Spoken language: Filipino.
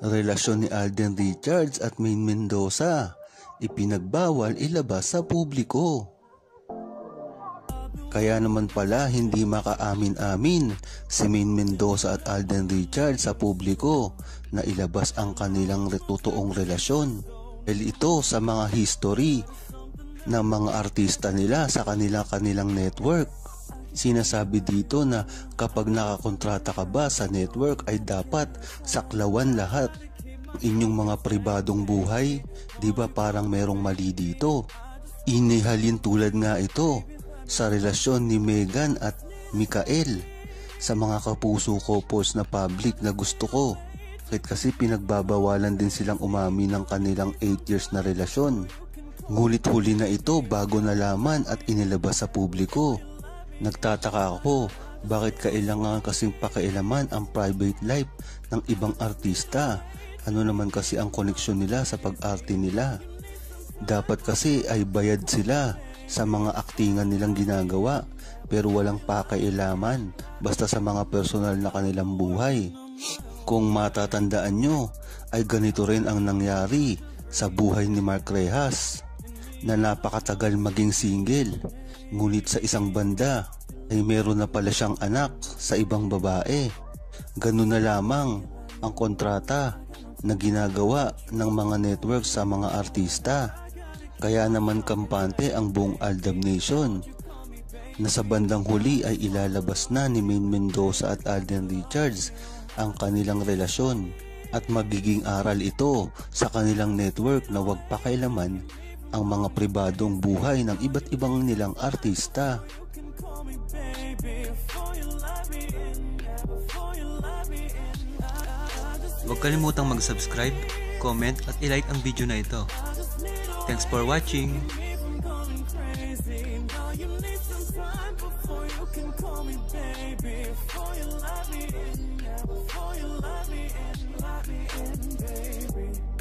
Relasyon ni Alden Richards at Maine Mendoza, ipinagbawal ilabas sa publiko. Kaya naman pala hindi makaamin-amin si Maine Mendoza at Alden Richards sa publiko na ilabas ang kanilang totoong relasyon. Dahil ito sa mga history ng mga artista nila sa kanilang network. Sinasabi dito na kapag nakakontrata ka ba sa network ay dapat saklawan lahat inyong mga pribadong buhay. Di ba parang merong mali dito? Inihalin tulad nga ito sa relasyon ni Meghan at Mikael sa mga kapuso ko post na public na gusto ko. Kasi pinagbabawalan din silang umami ng kanilang 8 years na relasyon. Ngulit huli na ito bago nalaman at inilabas sa publiko. Nagtataka ako, bakit kailangan kasing pakialaman ang private life ng ibang artista? Ano naman kasi ang koneksyon nila sa pag-arte nila? Dapat kasi ay bayad sila sa mga aktingan nilang ginagawa, pero walang pakialaman basta sa mga personal na kanilang buhay. Kung matatandaan nyo, ay ganito rin ang nangyari sa buhay ni Mark Rehas na napakatagal maging single. Ngunit sa isang banda ay meron na pala siyang anak sa ibang babae. Ganun na lamang ang kontrata na ginagawa ng mga network sa mga artista. Kaya naman kampante ang buong Aldab Nation na sa bandang huli ay ilalabas na ni Maine Mendoza at Alden Richards ang kanilang relasyon at magiging aral ito sa kanilang network na huwag pakialaman ang mga pribadong buhay ng iba't ibang nilang artista. Huwag kalimutang mag-subscribe, comment at i-like ang video na ito. Thanks for watching! Before you let me in, baby.